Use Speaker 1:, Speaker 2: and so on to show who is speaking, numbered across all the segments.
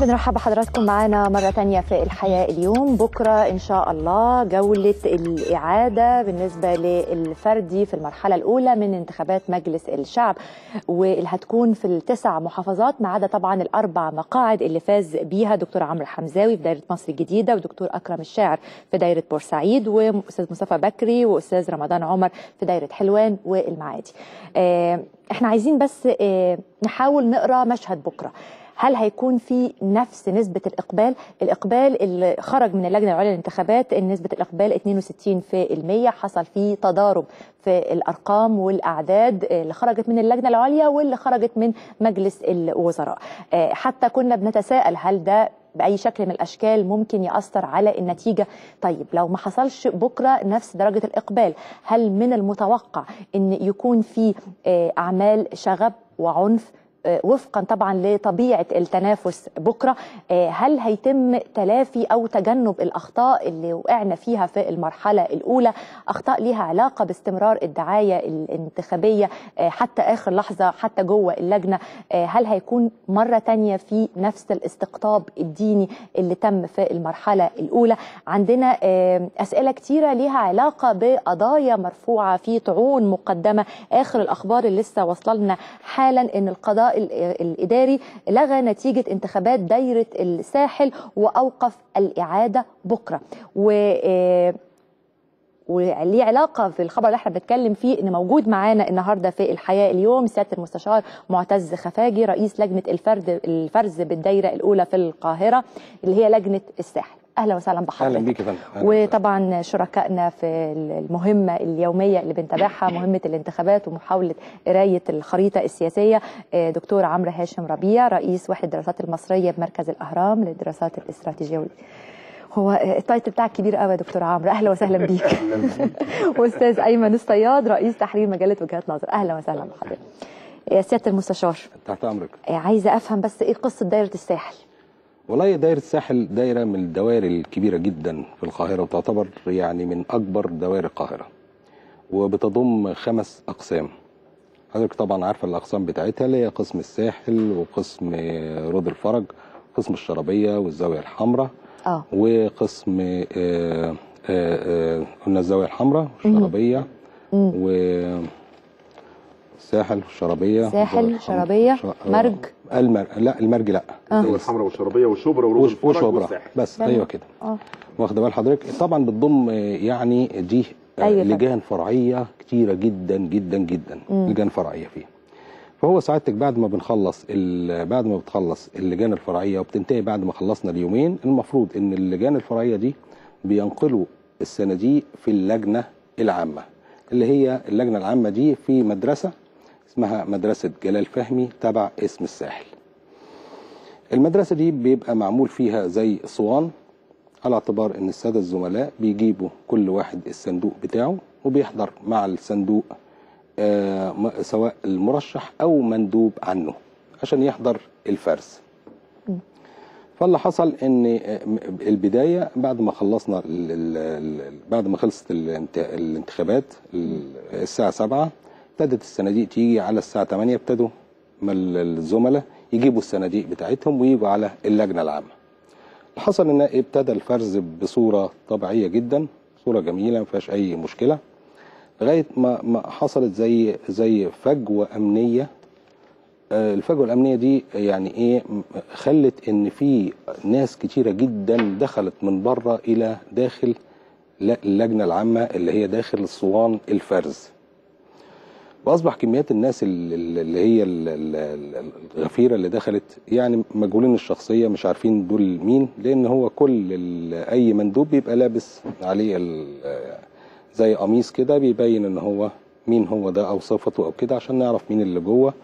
Speaker 1: بنرحب بحضراتكم معانا مرة تانية في الحياة اليوم. بكرة إن شاء الله جولة الإعادة بالنسبة للفردي في المرحلة الأولى من انتخابات مجلس الشعب، واللي هتكون في ال9 محافظات ما عدا طبعا ال4 مقاعد اللي فاز بيها دكتور عمرو حمزاوي في دايرة مصر الجديدة، ودكتور أكرم الشاعر في دايرة بورسعيد، وأستاذ مصطفى بكري وأستاذ رمضان عمر في دايرة حلوان والمعادي. احنا عايزين بس نحاول نقرأ مشهد بكرة. هل هيكون في نفس نسبة الإقبال اللي خرج من اللجنة العليا للانتخابات؟ نسبة الإقبال 62%، حصل فيه تضارب في الأرقام والأعداد اللي خرجت من اللجنة العليا واللي خرجت من مجلس الوزراء. حتى كنا بنتساءل هل ده بأي شكل من الأشكال ممكن يأثر على النتيجة؟ طيب لو ما حصلش بكرة نفس درجة الإقبال، هل من المتوقع أن يكون في أعمال شغب وعنف وفقا طبعا لطبيعة التنافس بكرة؟ هل هيتم تلافي أو تجنب الأخطاء اللي وقعنا فيها في المرحلة الأولى، أخطاء لها علاقة باستمرار الدعاية الانتخابية حتى آخر لحظة حتى جوه اللجنة؟ هل هيكون مرة تانية في نفس الاستقطاب الديني اللي تم في المرحلة الأولى؟ عندنا أسئلة كتيرة لها علاقة بقضايا مرفوعة في طعون مقدمة. آخر الأخبار اللي لسه وصلنا حالا أن القضاء الإداري لغى نتيجة انتخابات دايرة الساحل وأوقف الإعادة بكرة. وليه علاقة في الخبر اللي احنا بنتكلم فيه ان موجود معانا النهارده في الحياة اليوم سيادة المستشار معتز خفاجي رئيس لجنة الفرز بالدايرة الأولى في القاهرة اللي هي لجنة الساحل. اهلا وسهلا بحضرتك.
Speaker 2: اهلا بيك يا فندم.
Speaker 1: وطبعا شركائنا في المهمه اليوميه اللي بنتابعها، مهمه الانتخابات ومحاوله قرايه الخريطه السياسيه، دكتور عمرو هاشم ربيع رئيس وحده الدراسات المصريه بمركز الاهرام للدراسات الاستراتيجيه. هو التايتل بتاعك كبير قوي يا دكتور عمرو، اهلا وسهلا بيك. واستاذ ايمن الصياد رئيس تحرير مجله وجهات نظر، اهلا وسهلا بحضرتك. يا سياده المستشار
Speaker 2: تحت امرك.
Speaker 1: عايزه افهم بس ايه قصه دايره الساحل؟
Speaker 2: والله دايرة الساحل دايرة من الدوائر الكبيرة جدا في القاهرة، وتعتبر يعني من أكبر دوائر القاهرة، وبتضم 5 أقسام. حضرتك طبعا عارفة الأقسام بتاعتها اللي هي قسم الساحل وقسم رود الفرج، قسم الشرابية والزاوية الحمراء، وقسم قلنا الزاوية الحمراء والشرابية والساحل والشرابية،
Speaker 1: ساحل شرابية مرج،
Speaker 2: لا المرج لا،
Speaker 3: الزاوية الحمراء والشرابية والشبرا ورود الفرج والساحل بس. ايوه كده. واخده بال حضرتك؟ طبعا بتضم يعني دي لجان فرعيه كتيره جدا جدا جدا، لجان فرعيه فيها. فهو سعادتك بعد ما بتخلص اللجان الفرعيه وبتنتهي بعد ما خلصنا اليومين، المفروض ان اللجان الفرعيه دي بينقلوا الصناديق في اللجنه العامه، اللي هي اللجنه العامه دي في مدرسه اسمها مدرسه جلال فهمي تبع اسم الساحل. المدرسه دي بيبقى معمول فيها زي اسوان، على اعتبار ان الساده الزملاء بيجيبوا كل واحد الصندوق بتاعه وبيحضر مع الصندوق سواء المرشح او مندوب عنه عشان يحضر الفرز. فاللي حصل ان البدايه بعد ما خلصنا بعد ما خلصت الانتخابات الساعه 7 ابتدت الصناديق تيجي على الساعه 8، ابتدوا الزملاء يجيبوا الصناديق بتاعتهم ويجوا على اللجنه العامه. اللي حصل ان ابتدى الفرز بصوره طبيعيه جدا، صوره جميله ما فيهاش اي مشكله، لغايه ما حصلت زي فجوه امنيه. الفجوه الامنيه دي يعني ايه؟ خلت ان في ناس كتيره جدا دخلت من بره الى داخل اللجنه العامه اللي هي داخل اسوان الفرز. واصبح كميات الناس اللي هي الغفيره اللي دخلت يعني مجهولين الشخصيه، مش عارفين دول مين، لان هو كل اي مندوب بيبقى لابس عليه زي قميص كده بيبين ان هو مين هو ده او صفته او كده، عشان نعرف مين اللي جوه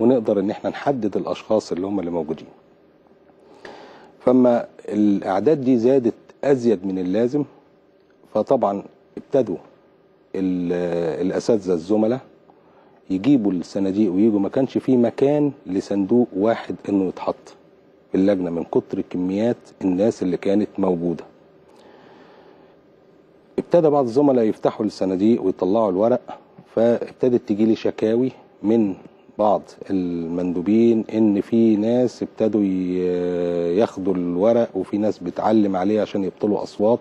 Speaker 3: ونقدر ان احنا نحدد الاشخاص اللي هم اللي موجودين. فما الاعداد دي زادت ازيد من اللازم، فطبعا ابتدوا الاساتذه الزملاء يجيبوا الصناديق ويجوا، ما كانش فيه مكان لصندوق واحد انه يتحط في اللجنه من كتر كميات الناس اللي كانت موجوده. ابتدى بعض الزملاء يفتحوا الصناديق ويطلعوا الورق، فابتدت تجي لي شكاوي من
Speaker 2: بعض المندوبين ان في ناس ابتدوا ياخدوا الورق وفي ناس بتعلم عليه عشان يبطلوا اصوات.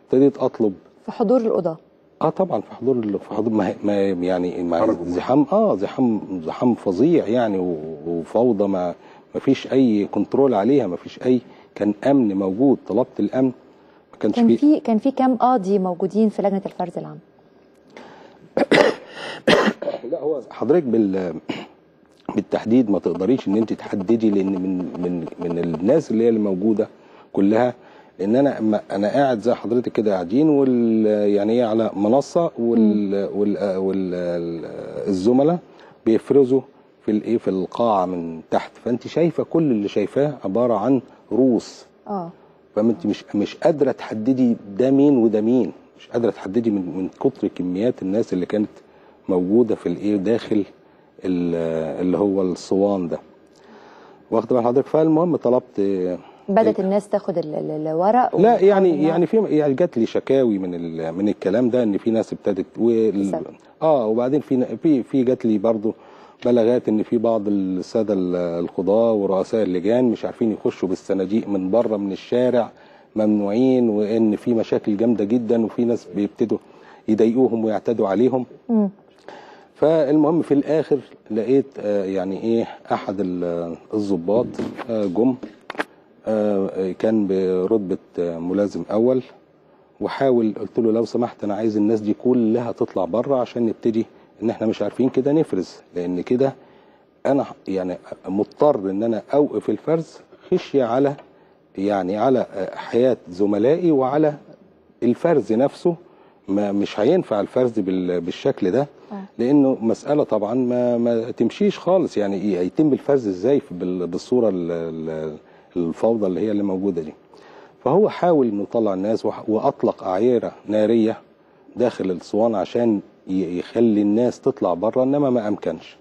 Speaker 2: ابتديت اطلب
Speaker 1: في حضور القضاه.
Speaker 2: طبعا في حضور ما يعني زحام زحام فظيع يعني وفوضى، ما فيش اي كنترول عليها، ما فيش اي، كان امن موجود. طلبت الامن، ما كانش
Speaker 1: كان في كام قاضي موجودين في لجنه الفرز العام؟
Speaker 2: لا هو حضرتك بالتحديد ما تقدريش ان انت تحددي، لان من الناس اللي موجوده كلها، لان انا قاعد زي حضرتك كده قاعدين يعني ايه على منصه والزملاء بيفرزوا في القاعه من تحت، فانت شايفه كل اللي شايفاه عباره عن روس. فانت مش قادره تحددي ده مين وده مين، مش قادره تحددي من كتر كميات الناس اللي كانت موجوده في داخل اللي هو الصوان ده، واخد بال حضرتك. فالمهم طلبت،
Speaker 1: بدأت الناس تاخد الورق.
Speaker 2: لا يعني في جات لي شكاوي من الكلام ده، ان في ناس ابتدت وبعدين في جات لي برضو بلاغات ان في بعض الساده القضاه ورؤساء اللجان مش عارفين يخشوا بالصناديق من بره من الشارع، ممنوعين، وان في مشاكل جامده جدا، وفي ناس بيبتدوا يضايقوهم ويعتدوا عليهم. فالمهم في الاخر لقيت يعني ايه احد الضباط جم، كان برتبه ملازم اول، وحاول قلت له لو سمحت انا عايز الناس دي كلها تطلع بره عشان نبتدي، ان احنا مش عارفين كده نفرز، لان كده انا يعني مضطر ان انا اوقف الفرز خشيه على على حياه زملائي وعلى الفرز نفسه. مش هينفع الفرز بالشكل ده، لانه مساله طبعا ما تمشيش خالص. يعني يتم الفرز ازاي بالصوره الفوضى اللي موجوده دي؟ فهو حاول انه يطلع الناس واطلق اعيره ناريه داخل الصوان عشان يخلي الناس تطلع بره، انما ما امكنش.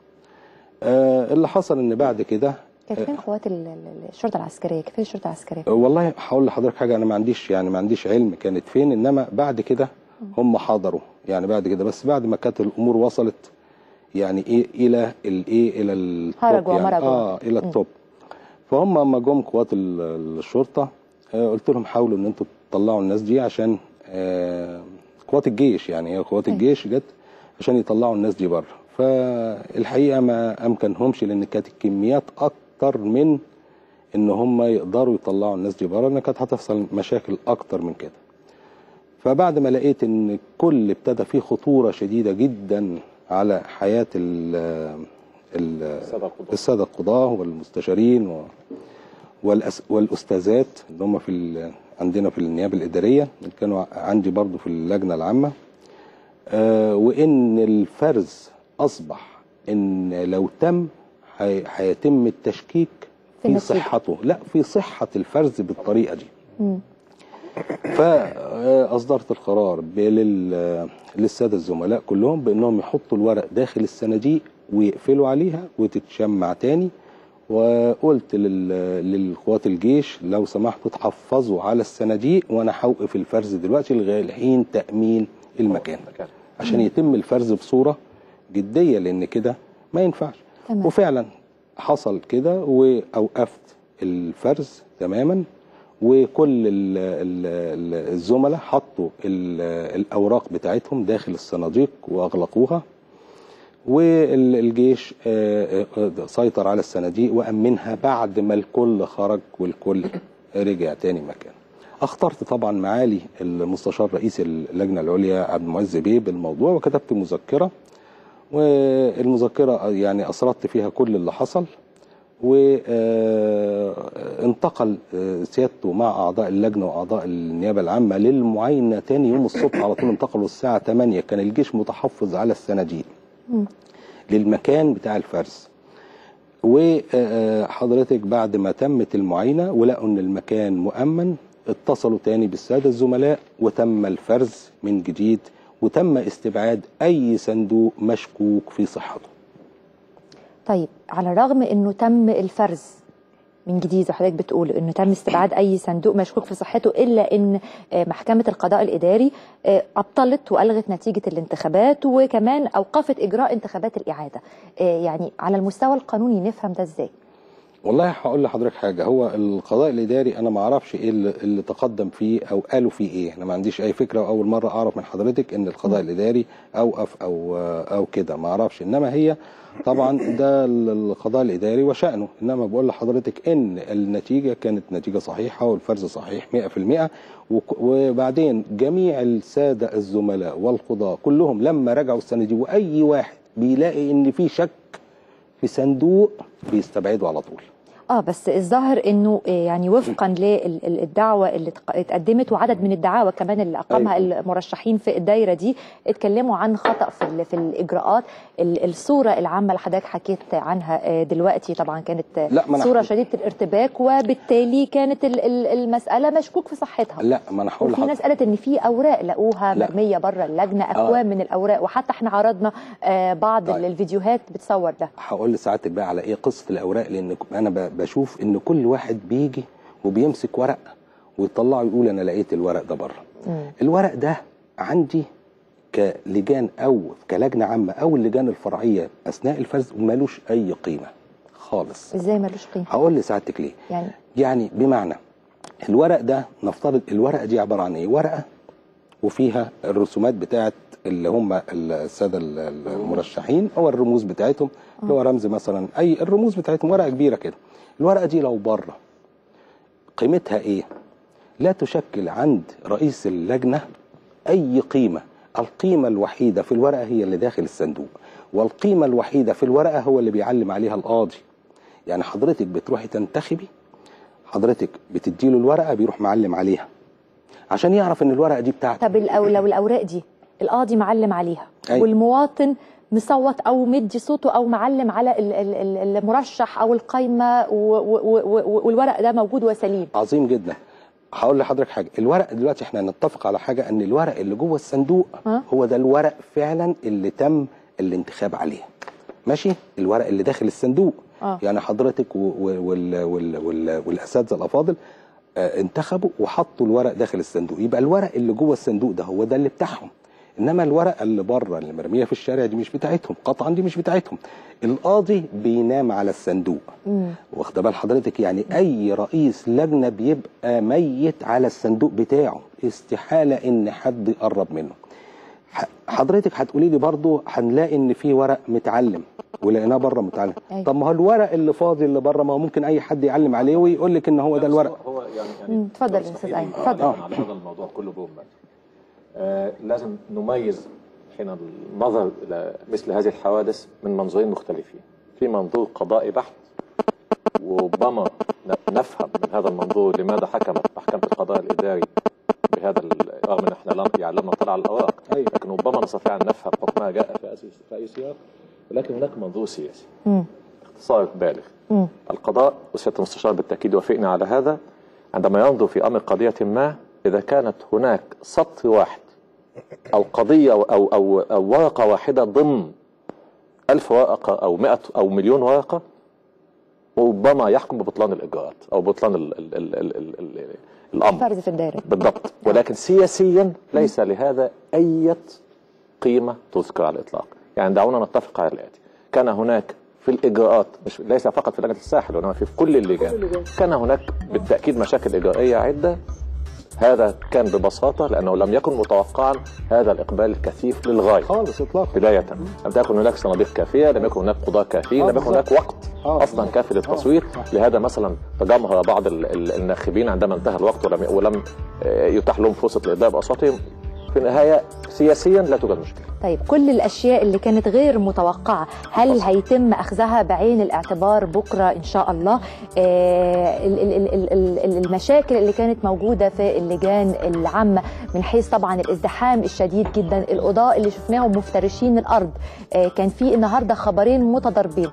Speaker 2: اللي حصل ان بعد كده
Speaker 1: كانت فين قوات الشرطه العسكريه؟ كانت فين الشرطه العسكريه؟
Speaker 2: والله هقول لحضرتك حاجه، انا ما عنديش علم كانت فين، انما بعد كده هم حضروا يعني بعد كده، بس بعد ما كانت الامور وصلت يعني الى التوب الى التوب. فهم لما جم قوات الشرطه قلت لهم حاولوا ان انتوا تطلعوا الناس دي عشان قوات الجيش، يعني هي قوات الجيش جت عشان يطلعوا الناس دي بره. فالحقيقه ما امكنهمش، لان كانت الكميات اكتر من ان هم يقدروا يطلعوا الناس دي بره، لان كانت هتحصل مشاكل اكتر من كده. فبعد ما لقيت ان الكل ابتدى فيه خطوره شديده جدا على حياه الساده القضاه والمستشارين والاستاذات اللي هم عندنا في النيابه الاداريه، اللي كانوا عندي برضو في اللجنه العامه، وان الفرز اصبح ان لو تم هيتم التشكيك في صحته، لا في صحه الفرز بالطريقه دي. فاصدرت القرار للساده الزملاء كلهم بانهم يحطوا الورق داخل الصناديق ويقفلوا عليها وتتشمع تاني، وقلت للقوات الجيش لو سمحتوا تحفظوا على الصناديق، وانا هوقف الفرز دلوقتي لغايه حين تامين المكان عشان يتم الفرز بصوره جديه، لان كده ما ينفعش. وفعلا حصل كده واوقفت الفرز تماما، وكل الزملاء حطوا الاوراق بتاعتهم داخل الصناديق واغلقوها، والجيش سيطر على الصناديق وامنها بعد ما الكل خرج والكل رجع تاني مكان. اخترت طبعا معالي المستشار رئيس اللجنه العليا عبد المعز بيه بالموضوع، وكتبت مذكره، والمذكره يعني اسردت فيها كل اللي حصل، وانتقل سيادته مع اعضاء اللجنه واعضاء النيابه العامه للمعاينه تاني يوم الصبح على طول. انتقلوا الساعه 8، كان الجيش متحفظ على الصناديق للمكان بتاع الفرز. وحضرتك بعد ما تمت المعاينه ولقوا ان المكان مؤمن، اتصلوا تاني بالساده الزملاء وتم الفرز من جديد، وتم استبعاد اي صندوق مشكوك في صحته.
Speaker 1: طيب على الرغم انه تم الفرز من جديد، وحضرتك بتقول انه تم استبعاد اي صندوق مشكوك في صحته، الا ان محكمه القضاء الاداري ابطلت والغت نتيجه الانتخابات وكمان اوقفت اجراء انتخابات الاعاده. يعني على المستوى القانوني نفهم ده ازاي؟
Speaker 2: والله هقول لحضرتك حاجه، هو القضاء الاداري انا ما اعرفش ايه اللي تقدم فيه او قالوا فيه ايه، انا ما عنديش اي فكره، واول مره اعرف من حضرتك ان القضاء الاداري اوقف او كده، ما اعرفش. انما هي طبعا ده القضاء الاداري وشأنه، انما بقول لحضرتك ان النتيجه كانت نتيجه صحيحه والفرز صحيح 100%. وبعدين جميع الساده الزملاء والقضاة كلهم لما رجعوا السنه دي واي واحد بيلاقي ان في شك في صندوق بيستبعدوا على طول.
Speaker 1: بس الظاهر انه يعني وفقا للدعوه اللي اتقدمت وعدد من الدعاوى كمان اللي اقامها المرشحين في الدايره دي، اتكلموا عن خطا في الاجراءات. الصوره العامه اللي حضرتك حكيت عنها دلوقتي طبعا كانت صوره شديده الارتباك، وبالتالي كانت المساله مشكوك في صحتها.
Speaker 2: لا، ما انا هقول
Speaker 1: لحضرتك، في ناس قالت ان في اوراق لقوها مرميه بره اللجنه، اكوام من الاوراق، وحتى احنا عرضنا بعض الفيديوهات بتصور ده.
Speaker 2: هقول لسعادتك بقى على ايه قصه الاوراق، لان انا بشوف ان كل واحد بيجي وبيمسك ورق ويطلعه يقول انا لقيت الورق ده بره. الورق ده عندي كلجان او كلجنه عامه او اللجان الفرعيه اثناء الفرز مالوش اي قيمه خالص.
Speaker 1: ازاي مالوش قيمه؟
Speaker 2: هقول لسعادتك ليه. يعني بمعنى الورق ده، نفترض الورقه دي عباره عن ايه؟ ورقه وفيها الرسومات بتاعت اللي هم الساده المرشحين او الرموز بتاعتهم، اللي هو رمز مثلا اي الرموز بتاعتهم، ورقه كبيره كده. الورقه دي لو بره قيمتها ايه؟ لا تشكل عند رئيس اللجنه اي قيمه. القيمه الوحيده في الورقه هي اللي داخل الصندوق، والقيمه الوحيده في الورقه هو اللي بيعلم عليها القاضي. يعني حضرتك بتروحي تنتخبي، حضرتك بتديله الورقه بيروح معلم عليها عشان يعرف ان الورقه دي بتاعته.
Speaker 1: طب لو الاوراق دي القاضي معلم عليها والمواطن مصوت او مدي صوته او معلم على المرشح او القايمه والورق ده موجود وسليم،
Speaker 2: عظيم جدا. هقول لحضرتك حاجه، الورق دلوقتي احنا نتفق على حاجه، ان الورق اللي جوه الصندوق هو ده الورق فعلا اللي تم الانتخاب عليه. ماشي؟ الورق اللي داخل الصندوق. يعني حضرتك والاساتذه الافاضل انتخبوا وحطوا الورق داخل الصندوق، يبقى الورق اللي جوه الصندوق ده هو ده اللي بتاعهم. انما الورقه اللي بره اللي مرميه في الشارع دي مش بتاعتهم قطعا، دي مش بتاعتهم. القاضي بينام على الصندوق. واخده بال حضرتك؟ يعني اي رئيس لجنه بيبقى ميت على الصندوق بتاعه، استحاله ان حد يقرب منه. حضرتك هتقولي لي برضه هنلاقي ان في ورق متعلم ولقيناه بره متعلم. طب ما هو الورق اللي فاضي اللي بره ما هو ممكن اي حد يعلم عليه ويقول لك ان هو ده الورق.
Speaker 4: هو يعني
Speaker 1: اتفضل يا استاذ ايمن، اتفضل.
Speaker 4: على هذا الموضوع كله بأمة. لازم نميز حين النظر الى مثل هذه الحوادث من منظورين مختلفين. في منظور قضائي بحت، وربما نفهم من هذا المنظور لماذا حكمت محكمة القضاء الإداري بهذا، رغم ان احنا لم نطلع على الاوراق، لكن ربما نستطيع ان نفهم حكمها جاء في اي سياق. ولكن هناك منظور سياسي اختصار بالغ. القضاء وسيادة المستشار بالتاكيد يوافقني على هذا، عندما ينظر في امر قضيه ما، اذا كانت هناك سطر واحد او قضيه او ورقه واحده ضمن 1000 ورقه او 100 او مليون ورقه، وربما يحكم ببطلان الاجراءات او بطلان الامر
Speaker 1: فرز في الدائره
Speaker 4: بالضبط. ولكن سياسيا ليس لهذا اي قيمه تذكر على الاطلاق. يعني دعونا نتفق على الاتي: كان هناك في الاجراءات، مش ليس فقط في لجنه الساحل وانما في كل اللجان، كان هناك بالتاكيد مشاكل اجرائيه عده. هذا كان ببساطه لانه لم يكن متوقعا هذا الاقبال الكثيف للغايه
Speaker 2: خالص اطلاقا.
Speaker 4: بدايه لم تكن هناك صناديق كافيه، لم يكن هناك قضاة كافيين، لم يكن هناك وقت اصلا كافي للتصويت. لهذا مثلا تجمهر بعض الناخبين عندما انتهى الوقت ولم يتاح لهم فرصه الادلاء باصواتهم. في النهايه سياسيا لا توجد مشكله.
Speaker 1: طيب، كل الاشياء اللي كانت غير متوقعه هل هيتم اخذها بعين الاعتبار بكره ان شاء الله؟ المشاكل اللي كانت موجوده في اللجان العامه من حيث طبعا الازدحام الشديد جدا، القضاء اللي شفناهم مفترشين الارض، كان في النهارده خبرين متضاربين.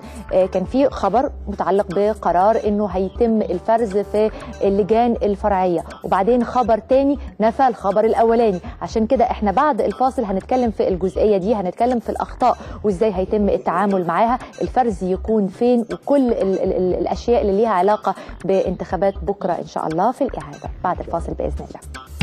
Speaker 1: كان في خبر متعلق بقرار انه هيتم الفرز في اللجان الفرعيه، وبعدين خبر تاني نفى الخبر الاولاني. عشان كده احنا بعد الفاصل هنتكلم في الجزئيه الجزئيه دي، هنتكلم في الاخطاء وازاي هيتم التعامل معاها، الفرز يكون فين، وكل الاشياء اللي ليها علاقه بانتخابات بكره ان شاء الله في الاعاده بعد الفاصل باذن الله.